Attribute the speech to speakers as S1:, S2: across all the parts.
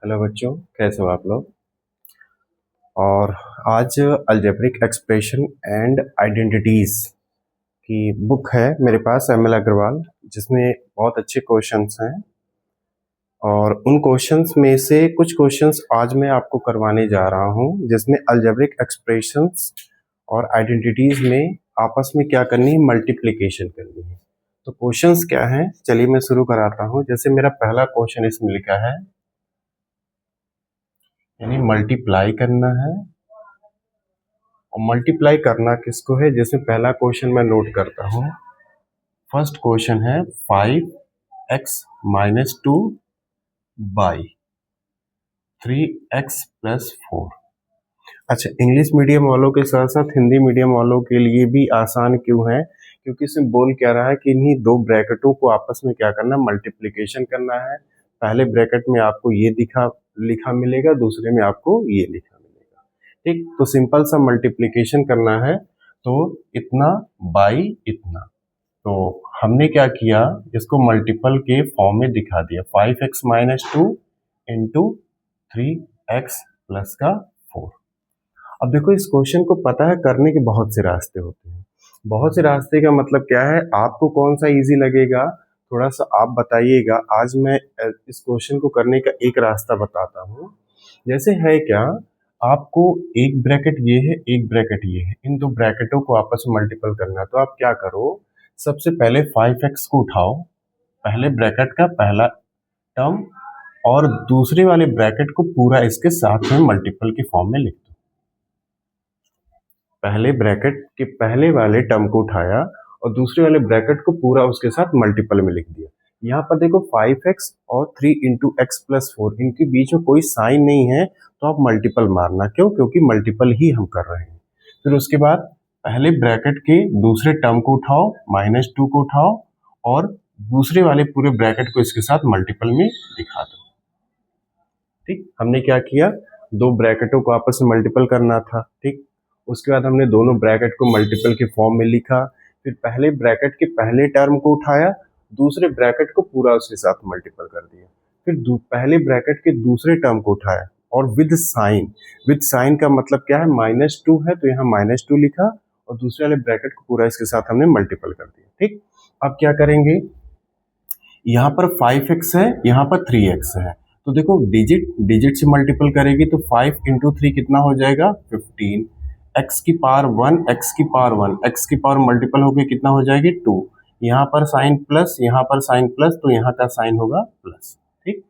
S1: Hello बच्चों, कैसे हो आप लोग। और आज अलजेब्रिक एक्सप्रेशन एंड आइडेंटिटीज की बुक है मेरे पास, एम एल अग्रवाल, जिसमें बहुत अच्छे क्वेश्चंस हैं। और उन क्वेश्चंस में से कुछ क्वेश्चंस आज मैं आपको करवाने जा रहा हूं, जिसमें अलजेब्रिक एक्सप्रेशंस और आइडेंटिटीज में आपस में क्या करनी है, मल्टीप्लिकेशन करनी है। तो क्वेश्चंस क्या हैं, चलिए मैं शुरू कराता हूं। जैसे मेरा पहला क्वेश्चन इसमें लिखा है, यानी मल्टीप्लाई करना है। और मल्टीप्लाई करना किसको है, जैसे पहला क्वेश्चन मैं नोट करता हूं। फर्स्ट क्वेश्चन है 5x-2 बाई 3x+4। अच्छा, इंग्लिश मीडियम वालों के साथ साथ हिंदी मीडियम वालों के लिए भी आसान क्यों है, क्योंकि इसमें बोल क्या रहा है कि इन्हीं दो ब्रैकेटों को आपस में क्या करना, मल्टीप्लिकेशन करना है। पहले ब्रैकेट में आपको ये लिखा मिलेगा, दूसरे में आपको ये लिखा मिलेगा। ठीक, तो सिंपल सा मल्टीप्लिकेशन करना है। तो इतना बाई इतना, तो हमने क्या किया, इसको मल्टीपल के फॉर्म में दिखा दिया। 5x-2 into 3x+4। अब देखो, इस क्वेश्चन को पता है करने के बहुत से रास्ते होते हैं। बहुत से रास्ते का मतलब क्या है, आपको कौन सा इजी लगेगा थोड़ा सा आप बताइएगा। आज मैं इस क्वेश्चन को करने का एक रास्ता बताता हूँ। जैसे है क्या, आपको एक ब्रैकेट ये है, एक ब्रैकेट ये है, इन दो ब्रैकेटों को आपस में मल्टीपल करना है। तो आप क्या करो, सबसे पहले 5x को उठाओ, पहले ब्रैकेट का पहला टर्म, और दूसरे वाले ब्रैकेट को पूरा इसके साथ में मल्टीपल के फॉर्म में लिख दो। पहले ब्रैकेट के पहले वाले टर्म को उठाया और दूसरे वाले ब्रैकेट को पूरा उसके साथ मल्टीपल में लिख दिया। यहाँ पर देखो 5x और 3x+4, इनके बीच में कोई साइन नहीं है, तो आप मल्टीपल मारना। क्यों? क्योंकि मल्टीपल ही हम कर रहे हैं। फिर उसके बाद पहले ब्रैकेट के दूसरे टर्म को उठाओ, -2 को उठाओ, और दूसरे वाले पूरे ब्रैकेट को इसके साथ मल्टीपल में दिखा दो। ठीक, हमने क्या किया, दो ब्रैकेटों को आपस में मल्टीपल करना था। ठीक, उसके बाद हमने दोनों ब्रैकेट को मल्टीपल के फॉर्म में लिखा। फिर पहले ब्रैकेट के पहले टर्म को उठाया, दूसरे ब्रैकेट को पूरा उसके साथ मल्टीपल कर दिया। फिर पहले ब्रैकेट के दूसरे टर्म को उठाया और विद साइन। विद साइन का मतलब क्या है, -2 है तो यहाँ -2 लिखा, और दूसरे वाले ब्रैकेट को पूरा इसके साथ हमने मल्टीपल कर दिया। ठीक, अब क्या करेंगे, यहाँ पर 5x है, यहाँ पर 3x है, तो देखो डिजिट से मल्टीपल करेगी तो 5 इंटू 3 कितना हो जाएगा, 15। x की पावर 1, x की पावर 1, x की पावर मल्टीपल होकर कितना हो जाएगी, 2। यहाँ पर साइन प्लस, यहाँ पर साइन प्लस, तो यहाँ का साइन होगा प्लस। ठीक,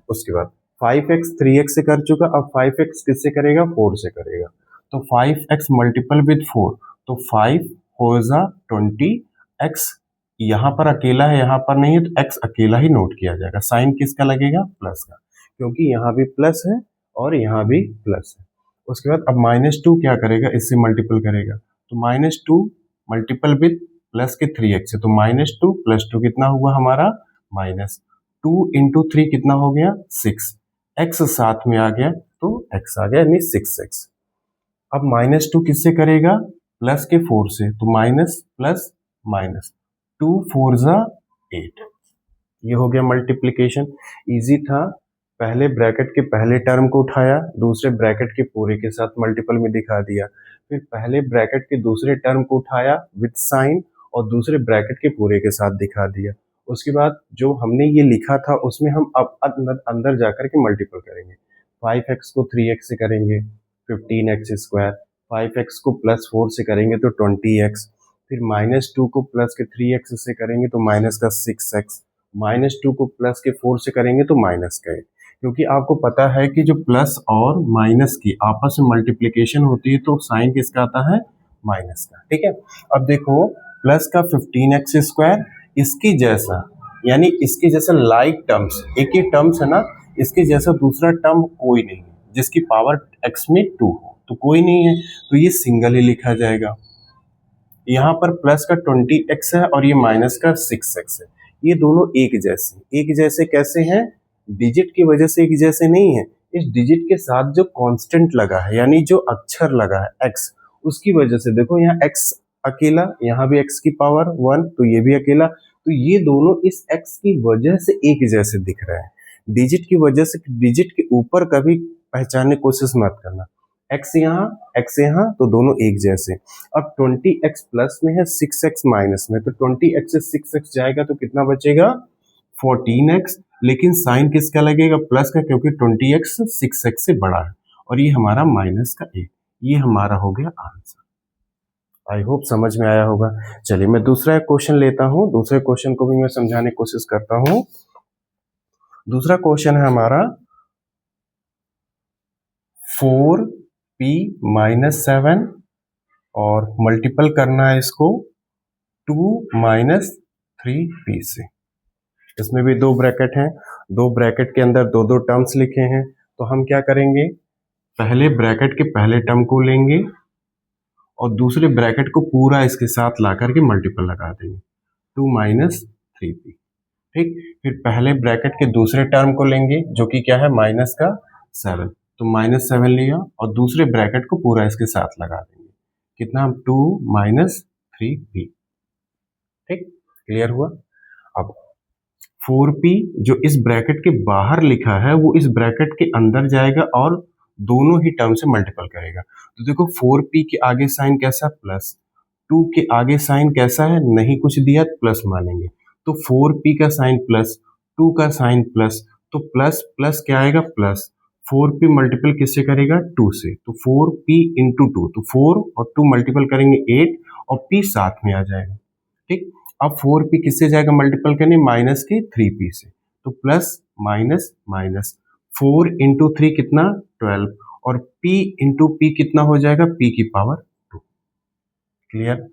S1: उसके बाद 5x 3x से कर चुका, अब 5x किससे करेगा, 4 से करेगा। तो 5x मल्टीपल विद 4, तो 5 हो जा 20। x यहाँ पर अकेला है, यहाँ पर नहीं है, तो x अकेला ही नोट किया जाएगा। साइन किसका लगेगा, प्लस का, क्योंकि यहाँ भी प्लस है और यहाँ भी प्लस है। उसके बाद अब -2 क्या करेगा, इससे मल्टीपल करेगा, तो -2 मल्टीपल विद प्लस के 3x है, तो -2 + 2 कितना हुआ हमारा, -2 इंटू 3 कितना हो गया, 6। x साथ में आ गया तो x आ गया, यानी 6x। अब -2 किससे करेगा, प्लस के 4 से, तो माइनस प्लस माइनस, 2 4 जा 8। ये हो गया मल्टीप्लिकेशन। इजी था। पहले ब्रैकेट के पहले टर्म को उठाया, दूसरे ब्रैकेट के पूरे के साथ मल्टीपल में दिखा दिया। फिर पहले ब्रैकेट के दूसरे टर्म को उठाया विद साइन, और दूसरे ब्रैकेट के पूरे के साथ दिखा दिया। उसके बाद जो हमने ये लिखा था उसमें हम अब अंदर जाकर के मल्टीपल करेंगे। 5x को 3x से करेंगे 15x², 5x को +4 से करेंगे तो 20x, फिर -2 को प्लस के 3x से करेंगे तो माइनस का 6x, -2 को प्लस के 4 से करेंगे तो माइनस का 8। क्योंकि आपको पता है कि जो प्लस और माइनस की आपस में मल्टीप्लिकेशन होती है तो साइन किसका आता है, माइनस का। ठीक है, अब देखो प्लस का 15x², इसकी जैसा, यानी इसके जैसा लाइक टर्म्स, एक ही टर्म्स है ना, इसके जैसा दूसरा टर्म कोई नहीं है जिसकी पावर x में 2 हो, तो कोई नहीं है, तो ये सिंगल ही लिखा जाएगा। यहाँ पर प्लस का 20x है और ये माइनस का 6x है। ये दोनों एक जैसे कैसे हैं, डिजिट की वजह से एक जैसे नहीं है, इस डिजिट के साथ जो कांस्टेंट लगा है, यानी जो अक्षर लगा है x, उसकी वजह से। देखो यहाँ x अकेला, यहाँ भी x की पावर 1, तो ये भी अकेला, तो ये दोनों इस x की वजह से एक जैसे दिख रहे हैं। डिजिट की वजह से डिजिट के ऊपर कभी पहचानने की कोशिश मत करना। x यहाँ तो दोनों एक जैसे। अब 20x प्लस में है 6x माइनस में, तो 20x से 6x जाएगा तो कितना बचेगा 14x, लेकिन साइन किसका लगेगा प्लस का, क्योंकि 20x 6x से बड़ा है और ये हमारा माइनस का 1। ये हमारा हो गया आंसर। आई होप समझ में आया होगा। चलिए मैं दूसरा क्वेश्चन लेता हूं, दूसरे क्वेश्चन को भी मैं समझाने की कोशिश करता हूं। दूसरा क्वेश्चन है हमारा 4p माइनस 7 और मल्टीपल करना है इसको 2 माइनस 3p से। इसमें भी दो ब्रैकेट हैं, दो ब्रैकेट के अंदर दो दो टर्म्स लिखे हैं, तो हम क्या करेंगे, पहले ब्रैकेट के पहले टर्म को लेंगे और दूसरे ब्रैकेट को पूरा इसके साथ ला करके मल्टीपल लगा देंगे 2 माइनस 3p। ठीक, फिर पहले ब्रैकेट के दूसरे टर्म को लेंगे जो कि क्या है माइनस का 7, तो माइनस 7 लिया और दूसरे ब्रैकेट को पूरा इसके साथ लगा देंगे, कितना 2 माइनस 3p। ठीक, क्लियर हुआ। अब 4p जो इस ब्रैकेट के बाहर लिखा है वो इस ब्रैकेट के अंदर जाएगा और दोनों ही टर्म से मल्टीपल करेगा। तो देखो 4p के आगे साइन कैसा प्लस, 2 के आगे साइन कैसा है, नहीं कुछ दिया प्लस मानेंगे, तो 4p का साइन प्लस 2 का साइन प्लस, तो प्लस प्लस क्या आएगा प्लस, 4p मल्टीपल किससे करेगा 2 से, तो 4p इंटू 2, तो 4 और 2 मल्टीपल करेंगे 8 और p साथ में आ जाएगा। ठीक, अब 4p किससे जाएगा मल्टीपल करने माइनस के 3p से, तो प्लस माइनस माइनस 4 इंटू 3 कितना 12 और p इंटू p कितना हो जाएगा p की पावर 2। क्लियर।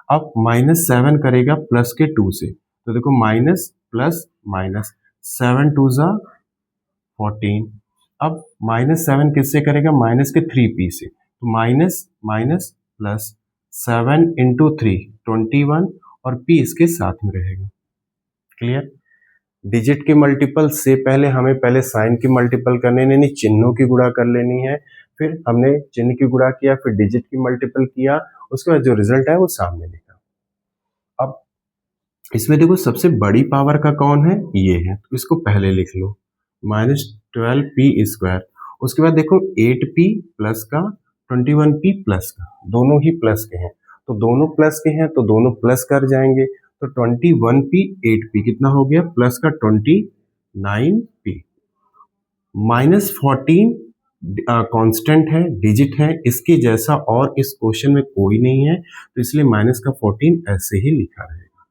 S1: अब माइनस 7 करेगा प्लस के 2 से, तो देखो माइनस प्लस माइनस 7 टू जा 14। अब माइनस 7 किससे करेगा माइनस के 3p से, तो माइनस माइनस प्लस 7 इंटू 3 21 और p इसके साथ में रहेगा। क्लियर। डिजिट के मल्टीपल से पहले हमें पहले साइन की मल्टीपल करने नहीं, चिन्हों की गुणा कर लेनी है, फिर हमने चिन्ह की गुणा किया, फिर डिजिट की मल्टीपल किया, उसके बाद जो रिजल्ट है वो सामने लिखा। अब इसमें देखो सबसे बड़ी पावर का कौन है, ये है, तो इसको पहले लिख लो -12p²। उसके बाद देखो 8p प्लस का 21p प्लस का, दोनों ही प्लस के हैं, तो दोनों प्लस के हैं तो दोनों प्लस कर जाएंगे, तो 21p 8p कितना हो गया प्लस का 29p। -14 कांस्टेंट है, डिजिट है, इसके जैसा और इस क्वेश्चन में कोई नहीं है, तो इसलिए माइनस का 14 ऐसे ही लिखा रहेगा।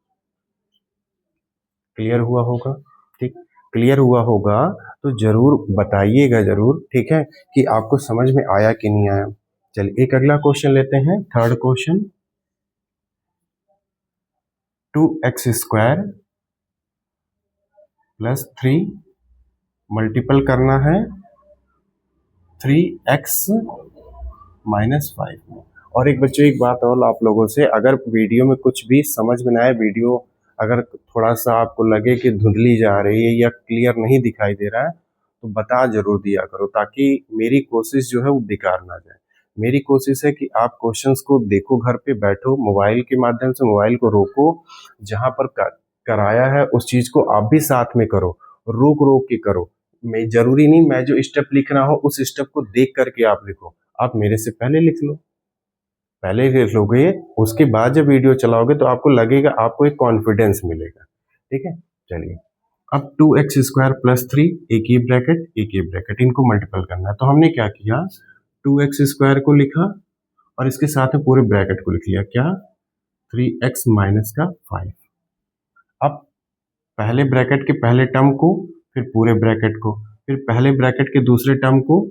S1: क्लियर हुआ होगा। ठीक, क्लियर हुआ होगा तो जरूर बताइएगा जरूर, ठीक है, कि आपको समझ में आया कि नहीं आया। चलिए एक अगला क्वेश्चन लेते हैं, third question 2x² plus 3 multiple करना है 3x माइनस 5 में। और एक बच्चों एक बात और आप लोगों से, अगर वीडियो में कुछ भी समझ में ना आए, वीडियो अगर थोड़ा सा आपको लगे कि धुंधली जा रही है या क्लियर नहीं दिखाई दे रहा है, तो बता जरूर दिया करो, ताकि मेरी कोशिश जो है वो बेकार ना जाए। मेरी कोशिश है कि आप क्वेश्चंस को देखो, घर पे बैठो, मोबाइल के माध्यम से मोबाइल को रोको, जहां पर कराया है उस चीज को आप भी साथ में करो, रोक रोक के करो। मैं जरूरी नहीं मैं जो स्टेप लिख रहा हूँ उस स्टेप को देख करके आप लिखो, आप मेरे से पहले लिख लो, पहले लिख लोगे, उसके बाद जब वीडियो चलाओगे तो आपको लगेगा, आपको एक कॉन्फिडेंस मिलेगा। ठीक है, चलिए अब 2x² प्लस 3 एक ही ब्रैकेट इनको मल्टीपल करना है, तो हमने क्या किया 2x² को लिखा और इसके साथ में पूरे ब्रैकेट को लिख लिया, क्या 3x माइनस का 5। अब पहले ब्रैकेट के पहले टर्म को, फिर पूरे ब्रैकेट को, फिर पहले ब्रैकेट के दूसरे टर्म को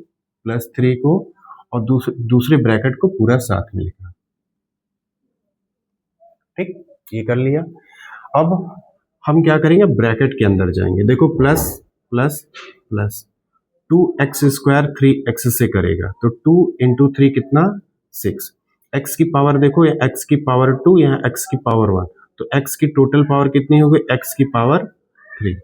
S1: प्लस 3 को और दूसरे ब्रैकेट को पूरा साथ में लिखा। ठीक, ये कर लिया। अब हम क्या करेंगे, ब्रैकेट के अंदर जाएंगे, देखो plus plus plus 2x² 3x से करेगा, तो 2 इंटू 3 कितना 6, x की पावर देखो, x की पावर 2, यहाँ x की पावर 1, तो x की टोटल पावर कितनी हो गई x की पावर 3,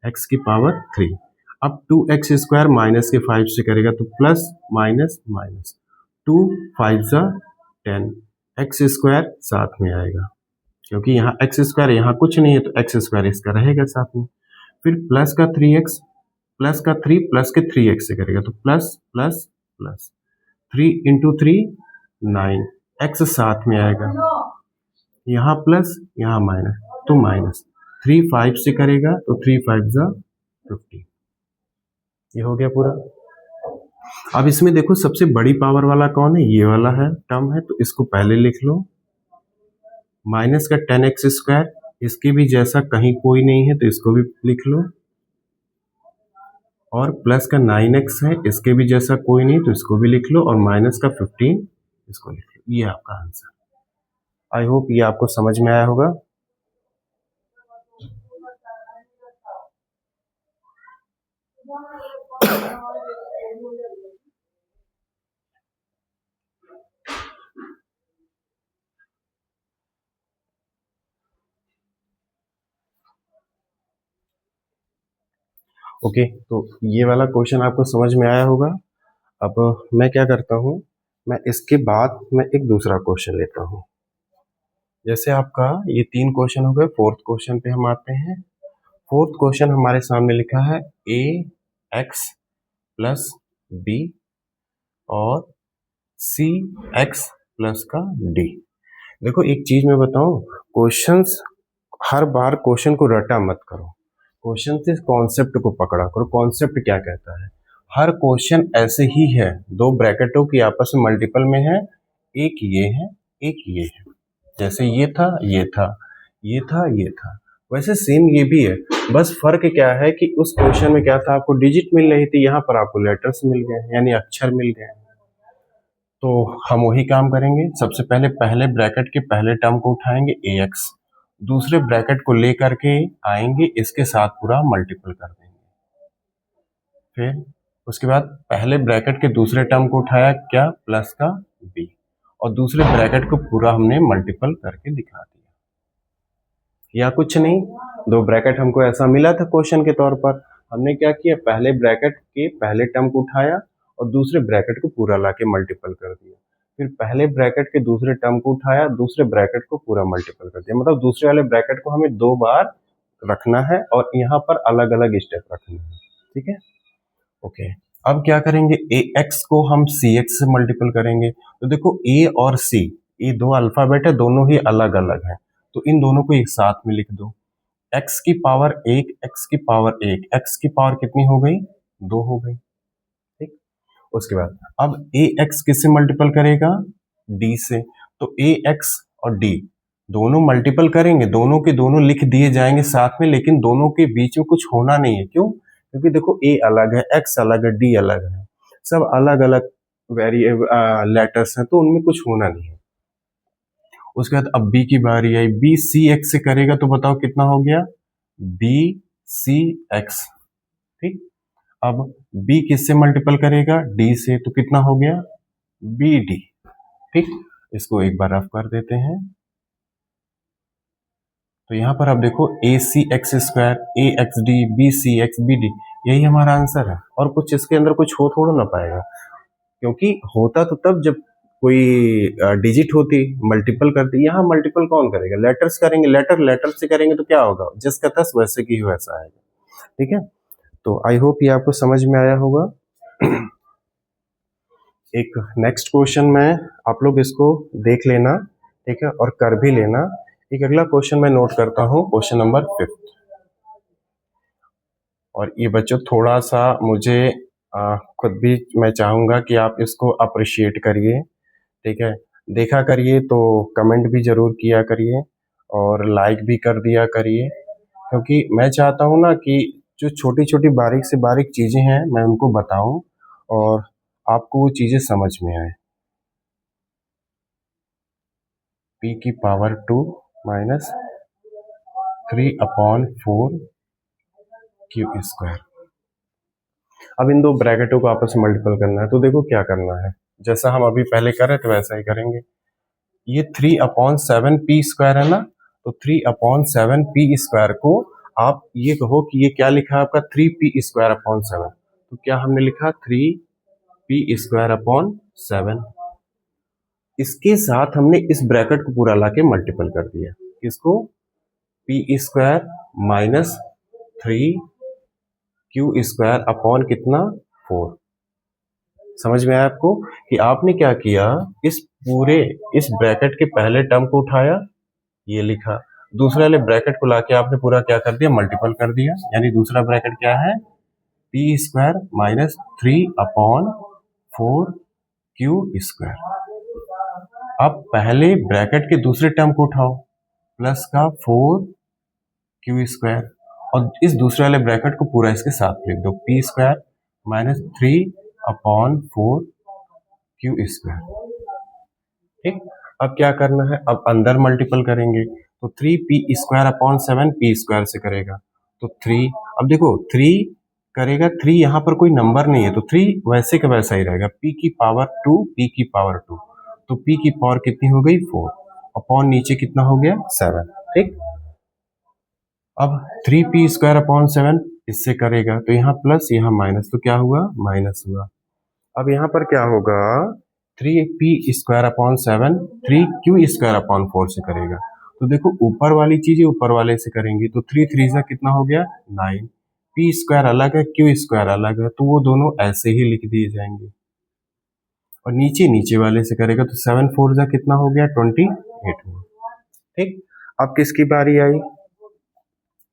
S1: x की पावर 3। अब 2x² माइनस के 5 से करेगा, तो प्लस माइनस माइनस 2 5 10, x² साथ में आएगा, क्योंकि यहाँ x² यहाँ कुछ नहीं है, तो x² इसका रहेगा साथ में, फिर प्लस का 3x प्लस का 3 प्लस के 3x से करेगा तो plus plus plus 3 into 3 9 x साथ में आएगा, यहाँ प्लस यहाँ माइनस तो माइनस 3 5 से करेगा तो 3 5 जा 50। ये हो गया पूरा। अब इसमें देखो सबसे बड़ी पावर वाला कौन है, ये वाला है टर्म है, तो इसको पहले लिख लो। माइनस का 10x स्क्वायर, इसके भी जैसा कहीं कोई नहीं है तो इसको भी लिख लो। और प्लस का 9x है, इसके भी जैसा कोई नहीं तो इसको भी लिख लो। और माइनस का 15 इसको लिख लो। ये आपका आंसर। आई होप ये आपको समझ में आया होगा। ओके, तो ये वाला क्वेश्चन आपको समझ में आया होगा। अब मैं क्या करता हूँ, मैं इसके बाद मैं एक दूसरा क्वेश्चन लेता हूँ। जैसे आपका ये 3 क्वेश्चन हो गए, फोर्थ क्वेश्चन पे हम आते हैं। फोर्थ क्वेश्चन हमारे सामने लिखा है ए एक्स प्लस बी और सी एक्स प्लस का डी। देखो एक चीज मैं बताऊं, क्वेश्चंस हर बार क्वेश्चन को रटा मत करो, क्वेश्चन से कॉन्सेप्ट को पकड़ा करो। कॉन्सेप्ट क्या कहता है, हर क्वेश्चन ऐसे ही है, दो ब्रैकेटों की आपस में मल्टीपल में है, एक ये है एक ये है। जैसे ये था ये था ये था ये था, वैसे सेम ये भी है। बस फर्क क्या है कि उस क्वेश्चन में क्या था, आपको डिजिट मिल रही थी, यहाँ पर आपको लेटर्स मिल गए यानी अक्षर मिल गए। तो हम वही काम करेंगे। सबसे पहले पहले ब्रैकेट के पहले टर्म को उठाएंगे ax, दूसरे ब्रैकेट को लेकर के आएंगे, इसके साथ पूरा मल्टीपल कर देंगे। फिर उसके बाद पहले ब्रैकेट के दूसरे टर्म को उठाया क्या, प्लस का b, और दूसरे ब्रैकेट को पूरा हमने मल्टीपल करके दिखा दिया। या कुछ नहीं, दो ब्रैकेट हमको ऐसा मिला था क्वेश्चन के तौर पर, हमने क्या किया, पहले ब्रैकेट के पहले टर्म को उठाया और दूसरे ब्रैकेट को पूरा लाके मल्टीपल कर दिया। फिर पहले ब्रैकेट के दूसरे टर्म को उठाया, दूसरे ब्रैकेट को पूरा मल्टीपल कर दिया। मतलब दूसरे वाले ब्रैकेट को हमें 2 बार रखना है और यहाँ पर अलग अलग स्टेप रखने हैं। ठीक है, ओके। अब क्या करेंगे, ए एक्स को हम सी एक्स से मल्टीपल करेंगे। तो देखो ए और सी, ये दो अल्फाबेट है, दोनों ही अलग अलग है, तो इन दोनों को एक साथ में लिख दो। x की पावर 1, x की पावर 1, x की पावर कितनी हो गई, 2 हो गई। ठीक, उसके बाद अब ए एक्स किससे मल्टीपल करेगा, d से। तो ए एक्स और d दोनों मल्टीपल करेंगे, दोनों के दोनों लिख दिए जाएंगे साथ में, लेकिन दोनों के बीच में कुछ होना नहीं है। क्यों, क्योंकि देखो a अलग है, x अलग है, d अलग है, सब अलग अलग लेटर्स हैं, तो उनमें कुछ होना नहीं है। उसके बाद अब b की बारी आई, b सी एक्स से करेगा तो बताओ कितना हो गया, b सी एक्स। ठीक, अब b किससे मल्टीपल करेगा, d से, तो कितना हो गया, बी डी। ठीक, इसको एक बार रफ कर देते हैं। तो यहां पर आप देखो a c x square, a x d, b c x, b d, यही हमारा आंसर है। और कुछ इसके अंदर कुछ हो थोड़ा ना पाएगा, क्योंकि होता तो तब जब कोई डिजिट होती, मल्टीपल करती। यहाँ मल्टीपल कौन करेगा, लेटर्स करेंगे, लेटर से करेंगे तो क्या होगा, जिसका तस वैसे की वैसा आएगा। ठीक है, तो आई होप ये आपको समझ में आया होगा। एक नेक्स्ट क्वेश्चन में आप लोग इसको देख लेना, ठीक है, और कर भी लेना। एक अगला क्वेश्चन मैं नोट करता हूँ, क्वेश्चन नंबर 5। और ये बच्चों थोड़ा सा मुझे खुद भी मैं चाहूँगा कि आप इसको अप्रिशिएट करिए, ठीक है, देखा करिए, तो कमेंट भी ज़रूर किया करिए और लाइक भी कर दिया करिए, क्योंकि मैं चाहता हूँ ना कि जो छोटी छोटी बारीक से बारीक चीज़ें हैं मैं उनको बताऊँ और आपको वो चीज़ें समझ में आए। p की पावर 2 माइनस 3/4 क्यू स्क्वायर। अब इन दो ब्रैकेटों को आपस में मल्टीपल करना है, तो देखो क्या करना है, जैसा हम अभी पहले कर रहे थे वैसा ही करेंगे। ये 3/7 पी स्क्वायर है ना, तो 3/7 पी स्क्वायर को आप ये कहो कि ये क्या लिखा है आपका, 3p² 7। तो क्या हमने लिखा, 3p² 7। इसके साथ हमने इस ब्रैकेट को पूरा लाके मल्टीपल कर दिया, इसको p² - 3 क्यू स्क्वायर अपॉन कितना 4। समझ में आया आपको कि आपने क्या किया, इस ब्रैकेट के पहले टर्म को उठाया, ये लिखा, दूसरे वाले ब्रैकेट को लाके आपने पूरा क्या कर दिया, मल्टीपल कर दिया। यानी दूसरा ब्रैकेट क्या है, P square minus 3 upon 4 Q square. अब पहले ब्रैकेट के दूसरे टर्म को उठाओ, प्लस का 4 क्यू स्क्वायर, और इस दूसरे वाले ब्रैकेट को पूरा इसके साथ लिख दो, P square minus 3 upon 4 Q square. ठीक, अब क्या करना है, अब अंदर मल्टीपल करेंगे तो 3 P square upon 7 P square से करेगा तो 3। अब देखो 3 करेगा, 3 यहाँ पर कोई नंबर नहीं है तो 3 वैसे का वैसा ही रहेगा, p की पावर 2 p की पावर 2, तो p की पावर कितनी हो गई 4 अपॉन नीचे कितना हो गया 7। ठीक, अब 3p स्क्वायर अपॉन 7 इससे करेगा तो यहाँ प्लस यहाँ माइनस, तो क्या हुआ माइनस हुआ। अब यहाँ पर क्या होगा, 3p square upon 7 3q square upon 4 से करेगा तो देखो ऊपर वाली चीजें ऊपर वाले से करेंगे तो 3 3 से कितना हो गया 9, p स्क्वायर अलग है क्यू स्क्वायर अलग है तो वो दोनों ऐसे ही लिख दिए जाएंगे, और नीचे नीचे वाले से करेगा तो 7 4 जा कितना हो गया 28 हुआ। ठीक, अब किसकी बारी आई,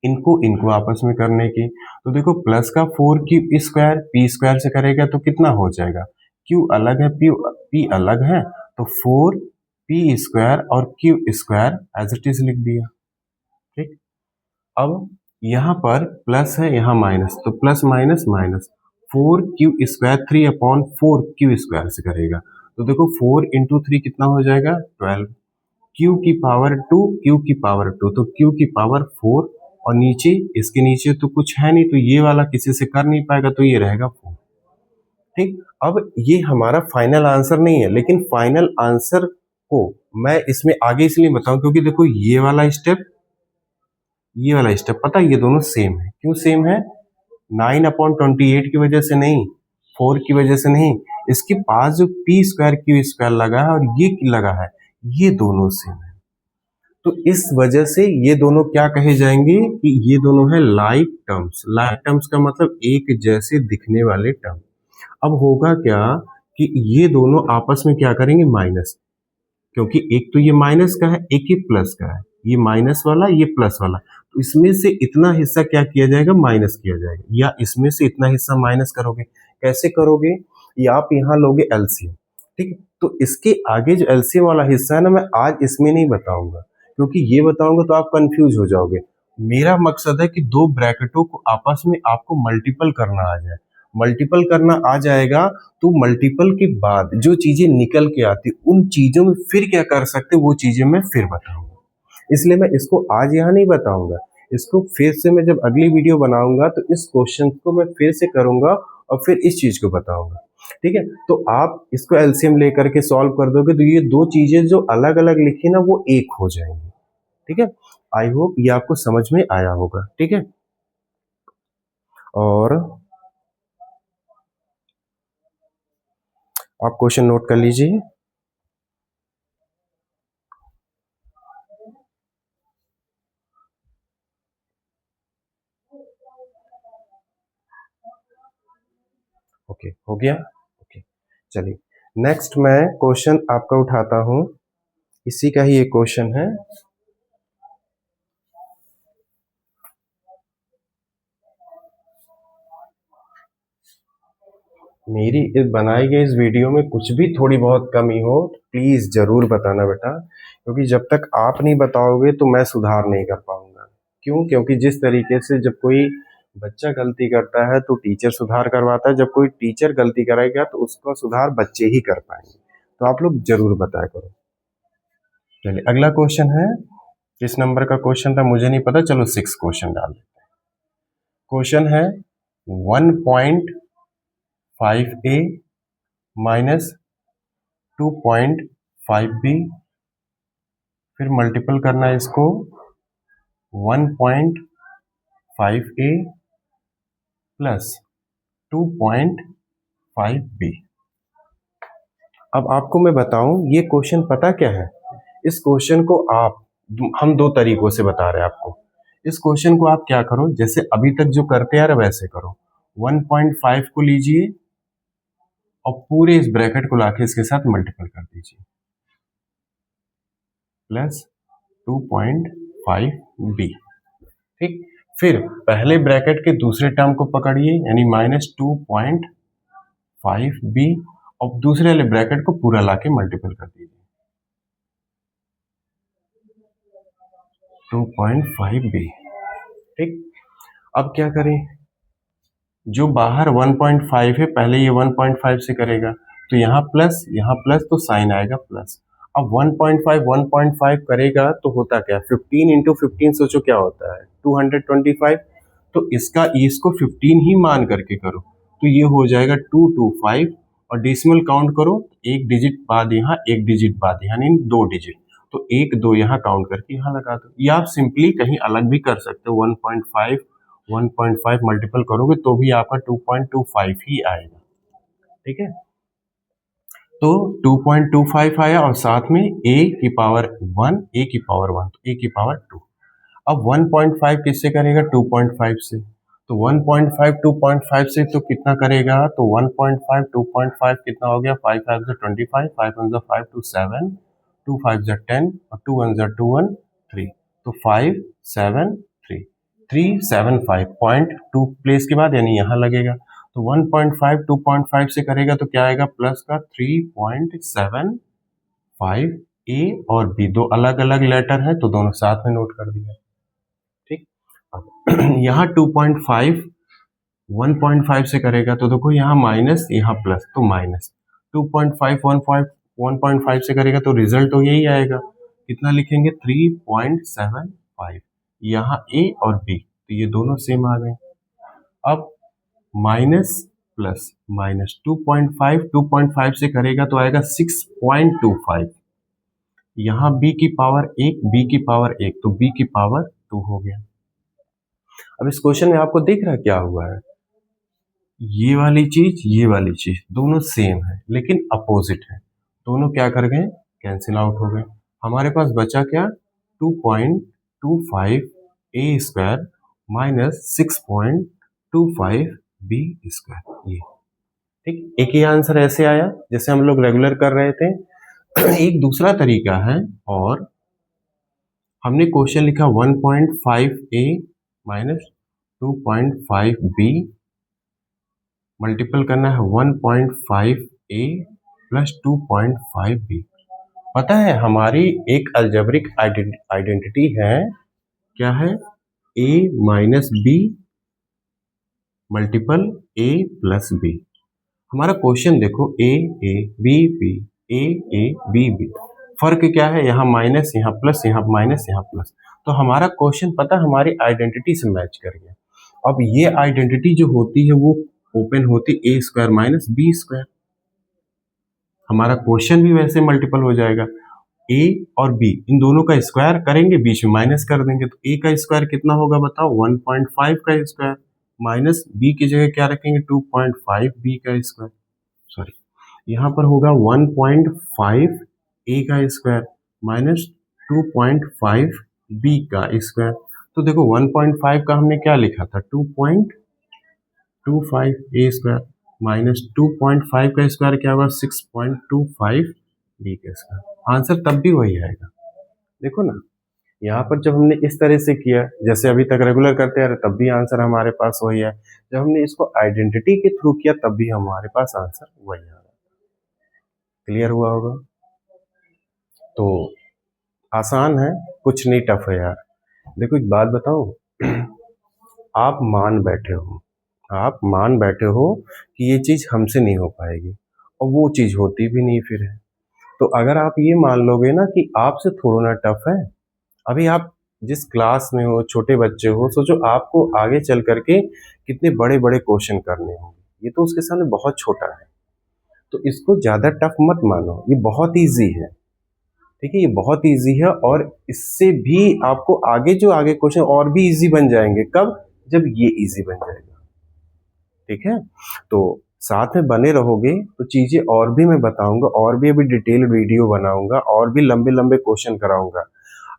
S1: इनको आपस में करने की, तो देखो प्लस का 4 क्यू स्क्वायर पी स्क्वायर से करेगा तो कितना हो जाएगा, क्यू अलग है पी अलग है तो 4 पी स्क्वायर और Q square as it is लिख दिया। ठीक, अब यहाँ पर प्लस है यहाँ माइनस, तो plus minus minus, 4 Q square 3 upon 4 Q square से करेगा तो देखो 4 इंटू 3 कितना हो जाएगा 12, क्यू की पावर 2 क्यू की पावर 2 तो क्यू की पावर 4, और नीचे इसके नीचे तो कुछ है नहीं तो ये वाला किसी से कर नहीं पाएगा तो ये रहेगा 4। ठीक, अब ये हमारा फाइनल आंसर नहीं है, लेकिन फाइनल आंसर को मैं इसमें आगे इसलिए बताऊं क्योंकि देखो ये वाला स्टेप पता है ये दोनों सेम है। क्यों सेम है, 9/28 की वजह से नहीं, 4 की वजह से नहीं, इसके पास जो पी स्क्वायर क्यू स्क्वायर लगा है और ये लगा है, ये दोनों सेम है, तो इस वजह से ये दोनों क्या कहे जाएंगे कि ये दोनों है लाइक टर्म्स। लाइक टर्म्स का मतलब एक जैसे दिखने वाले टर्म। अब होगा क्या कि ये दोनों आपस में क्या करेंगे माइनस, क्योंकि एक तो ये माइनस का है एक ही प्लस का है, ये माइनस वाला ये प्लस वाला, तो इसमें से इतना हिस्सा क्या किया जाएगा माइनस किया जाएगा, या इसमें से इतना हिस्सा माइनस करोगे। कैसे करोगे, या आप यहाँ लोगे एलसीएम। ठीक, तो इसके आगे जो एलसीएम वाला हिस्सा है ना, मैं आज इसमें नहीं बताऊंगा क्योंकि ये बताऊंगा तो आप कंफ्यूज हो जाओगे। मेरा मकसद है कि दो ब्रैकेटों को आपस में आपको मल्टीपल करना आ जाए। मल्टीपल करना आ जाएगा तो मल्टीपल के बाद जो चीजें निकल के आती उन चीजों में फिर क्या कर सकते वो चीजें मैं फिर बताऊंगा। इसलिए मैं इसको आज यहाँ नहीं बताऊंगा, इसको फिर से मैं जब अगली वीडियो बनाऊंगा तो इस क्वेश्चन को मैं फिर से करूंगा और फिर इस चीज को बताऊंगा। ठीक है, तो आप इसको एलसीएम लेकर के सॉल्व कर दोगे तो ये दो चीजें जो अलग अलग लिखी ना वो एक हो जाएंगी। ठीक है, आई होप ये आपको समझ में आया होगा। ठीक है, और आप क्वेश्चन नोट कर लीजिए। ओके, हो गया। ओके, चलिए नेक्स्ट मैं क्वेश्चन आपका उठाता हूं, इसी का ही एक क्वेश्चन है। मेरी इस बनाई गई इस वीडियो में कुछ भी थोड़ी बहुत कमी हो प्लीज जरूर बताना बेटा, क्योंकि जब तक आप नहीं बताओगे तो मैं सुधार नहीं कर पाऊंगा। क्यों, क्योंकि जिस तरीके से जब कोई बच्चा गलती करता है तो टीचर सुधार करवाता है, जब कोई टीचर गलती करेगा तो उसका सुधार बच्चे ही कर पाएंगे। तो आप लोग जरूर बताया करो। चलिए अगला क्वेश्चन है, किस नंबर का क्वेश्चन था मुझे नहीं पता, चलो 6 क्वेश्चन डाल देते हैं। क्वेश्चन है 1.5a माइनस 2.5b, फिर मल्टीपल करना है इसको 1.5a प्लस 2.5b। अब आपको मैं बताऊं ये क्वेश्चन पता क्या है, इस क्वेश्चन को हम दो तरीकों से बता रहे हैं आपको। इस क्वेश्चन को आप क्या करो, जैसे अभी तक जो करते आ रहे वैसे करो, 1.5 को लीजिए और पूरे इस ब्रैकेट को लाके इसके साथ मल्टीपल कर दीजिए, प्लस 2.5b। ठीक, फिर पहले ब्रैकेट के दूसरे टर्म को पकड़िए यानी -2.5b और दूसरे वाले ब्रैकेट को पूरा लाके मल्टीपल कर दीजिए, 2.5b। ठीक, अब क्या करें, जो बाहर 1.5 है पहले ये 1.5 से करेगा तो यहाँ प्लस तो साइन आएगा प्लस। अब 1.5 करेगा तो होता क्या, 15 इंटू 15 सोचो क्या होता है 225। तो इसको 15 ही मान करके करो तो ये हो जाएगा 225 और डेसिमल काउंट करो, एक डिजिट बाद यहाँ एक डिजिट बाद यानी 2 डिजिट, तो 1 2 यहाँ काउंट करके यहाँ लगा दो। या आप सिंपली कहीं अलग भी कर सकते हो, 1.5 मल्टीपल करोगे तो भी आपका 2.25 ही आएगा। ठीक है, तो 2.25 आया और साथ में a की पावर 1 a की पावर 1 तो a की पावर 2। अब 1.5 किससे करेगा, 2.5 से, तो 1.5 2.5 से तो कितना करेगा, तो 1.5 2.5 कितना हो गया, 5 5 से 25, 5 1 से 5 2 7, 2 5 से 10 और 2 1 से 2 1 3, तो 5 7 3 3 7 5 0.2 प्लेस के बाद यानी यहाँ लगेगा, तो 1.5 2.5 से करेगा तो क्या आएगा, प्लस का 3.75 a और b, दो अलग अलग लेटर है तो दोनों साथ में नोट कर दिया। ठीक, अब यहाँ 2.5 1.5 से करेगा तो देखो यहाँ माइनस यहाँ प्लस, तो माइनस 2.5 1.5 से करेगा तो रिजल्ट तो यही आएगा, कितना लिखेंगे 3.75, यहाँ a और b तो ये दोनों सेम आ गए। अब माइनस प्लस माइनस 2.5 से करेगा तो आएगा 6.25, यहाँ b की पावर 1 b की पावर 1 तो b की पावर 2 हो गया। अब इस क्वेश्चन में आपको दिख रहा है क्या हुआ है, ये वाली चीज दोनों सेम है लेकिन अपोजिट है, दोनों क्या कर गए, कैंसिल आउट हो गए। हमारे पास बचा क्या, 2.25 a square minus 6.25 b square, ये ठीक। एक ही आंसर ऐसे आया जैसे हम लोग रेगुलर कर रहे थे। एक दूसरा तरीका है, और हमने क्वेश्चन लिखा 1.5a माइनस 2.5b मल्टीपल करना है 1.5a प्लस 2.5b। पता है हमारी एक अलजेब्रिक आइडेंटिटी है, क्या है, a minus b multiple a plus b। हमारा क्वेश्चन देखो a a b b a a b b, फर्क क्या है, यहाँ माइनस यहाँ प्लस यहाँ माइनस यहाँ प्लस, तो हमारा क्वेश्चन पता हमारी आइडेंटिटी से मैच कर गया। अब ये आइडेंटिटी जो होती है वो ओपन होती a square minus b square, हमारा क्वेश्चन भी वैसे मल्टीपल हो जाएगा, a और b इन दोनों का स्क्वायर करेंगे बीच में माइनस कर देंगे, तो a का स्क्वायर कितना होगा बताओ, 1.5 का स्क्वायर माइनस b की जगह क्या रखेंगे 2.5 b का स्क्वायर, सॉरी यहाँ पर होगा 1.5 a का स्क्वायर माइनस 2.5 b का स्क्वायर। तो देखो 1.5 का हमने क्या लिखा था 2.25 a स्क्वायर माइनस 2.5 का स्क्वायर क्या होगा 6.25 b का स्क्वायर, आंसर तब भी वही आएगा। देखो ना, यहाँ पर जब हमने इस तरह से किया जैसे अभी तक रेगुलर करते आ रहे तब भी आंसर हमारे पास वही है, जब हमने इसको आइडेंटिटी के थ्रू किया तब भी हमारे पास आंसर वही आ रहा है। क्लियर हुआ होगा, तो आसान है, कुछ नहीं टफ है यार। देखो एक बात बताओ, आप मान बैठे हो कि ये चीज हमसे नहीं हो पाएगी और वो चीज होती भी नहीं फिर है, तो अगर आप ये मान लोगे ना कि आपसे थोड़ा ना टफ है, अभी आप जिस क्लास में हो, छोटे बच्चे हो, सोचो आपको आगे चल करके कितने बड़े बड़े क्वेश्चन करने होंगे, ये तो उसके सामने बहुत छोटा है, तो इसको ज्यादा टफ मत मानो, ये बहुत इजी है। ठीक है, ये बहुत इजी है और इससे भी आपको आगे क्वेश्चन और भी इजी बन जाएंगे, कब, जब ये इजी बन जाएगा। ठीक है, तो साथ में बने रहोगे तो चीजें और भी मैं बताऊंगा, और भी अभी डिटेल वीडियो बनाऊंगा, और भी लंबे लंबे क्वेश्चन कराऊंगा।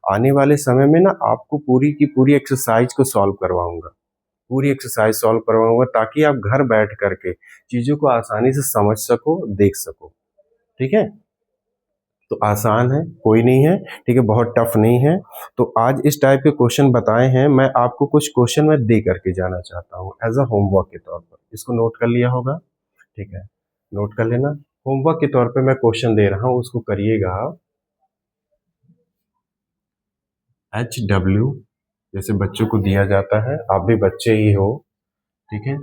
S1: आने वाले समय में ना आपको पूरी की पूरी एक्सरसाइज को सॉल्व करवाऊंगा, पूरी एक्सरसाइज सॉल्व करवाऊंगा ताकि आप घर बैठ करके चीज़ों को आसानी से समझ सको, देख सको। ठीक है, तो आसान है, कोई नहीं है, ठीक है, बहुत टफ नहीं है। तो आज इस टाइप के क्वेश्चन बताए हैं, मैं आपको कुछ क्वेश्चन मैं दे करके जाना चाहता हूँ एज अ होमवर्क के तौर पर। इसको नोट कर लिया होगा, ठीक है, नोट कर लेना। होमवर्क के तौर पे मैं क्वेश्चन दे रहा हूँ, उसको करिएगा। HW जैसे बच्चों को दिया जाता है, आप भी बच्चे ही हो, ठीक है।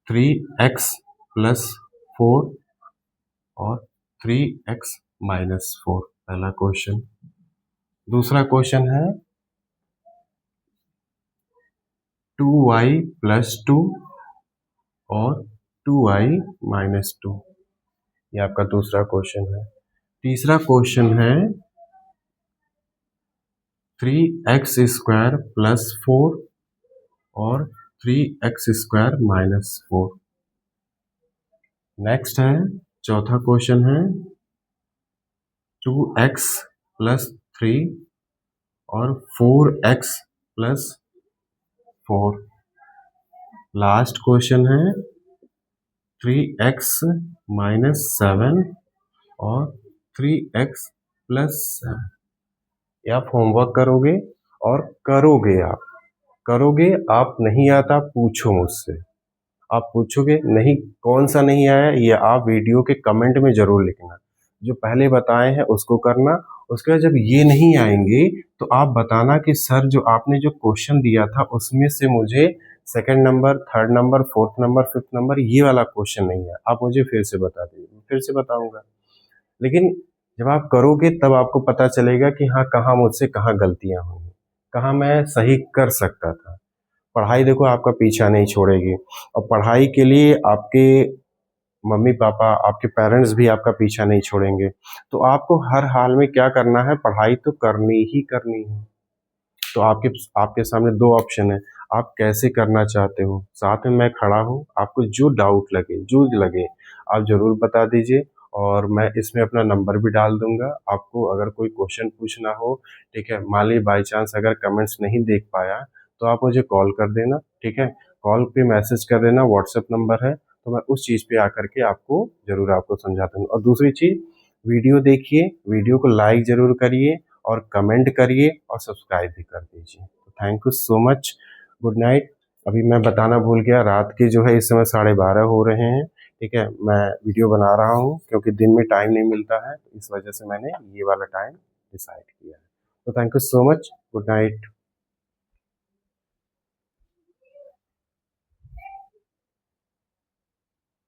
S1: 3x+4 और 3x-4 पहला क्वेश्चन। दूसरा क्वेश्चन है 2y+2 और 2y-2, ये आपका दूसरा क्वेश्चन है। तीसरा क्वेश्चन है 3x² + 4 और 3x²-4। नेक्स्ट है चौथा क्वेश्चन है 2x+3 और 4x+4। लास्ट क्वेश्चन है 3x-7 और 3x+7। ये आप होमवर्क करोगे और करोगे आप नहीं आता पूछो मुझसे, आप पूछोगे नहीं कौन सा नहीं आया, ये आप वीडियो के कमेंट में जरूर लिखना। जो पहले बताए हैं उसको करना, उसके बाद जब ये नहीं आएंगे तो आप बताना कि सर जो आपने जो क्वेश्चन दिया था उसमें से मुझे second number, third number, fourth number, fifth number ये वाला क्वेश्चन नहीं है, आप मुझे फिर से बता दीजिए, फिर से बताऊंगा। लेकिन जब आप करोगे तब आपको पता चलेगा कि हाँ कहाँ मुझसे कहाँ गलतियां हुई, कहाँ मैं सही कर सकता था। पढ़ाई देखो आपका पीछा नहीं छोड़ेगी, और पढ़ाई के लिए आपके मम्मी पापा, आपके पेरेंट्स भी आपका पीछा नहीं छोड़ेंगे। तो आपको हर हाल में क्या करना है, पढ़ाई तो करनी ही करनी है। तो आपके आपके सामने दो ऑप्शन है, आप कैसे करना चाहते हो, साथ में मैं खड़ा हूँ, आपको जो डाउट लगे, जो लगे आप ज़रूर बता दीजिए, और मैं इसमें अपना नंबर भी डाल दूंगा। आपको अगर कोई क्वेश्चन पूछना हो, ठीक है, मान ली बाई चांस अगर कमेंट्स नहीं देख पाया तो आप मुझे कॉल कर देना, ठीक है, कॉल पे मैसेज कर देना, व्हाट्सएप नंबर है, तो मैं उस चीज़ पे आकर के आपको ज़रूर आपको समझा दूँगा। और दूसरी चीज़, वीडियो देखिए, वीडियो को लाइक ज़रूर करिए और कमेंट करिए और सब्सक्राइब भी कर दीजिए। तो thank you so much, good night. अभी मैं बताना भूल गया, रात के जो है इस समय 12:30 हो रहे हैं, ठीक है, मैं वीडियो बना रहा हूँ क्योंकि दिन में टाइम नहीं मिलता है, इस वजह से मैंने ये वाला टाइम डिसाइड किया है। तो thank you so much, good night.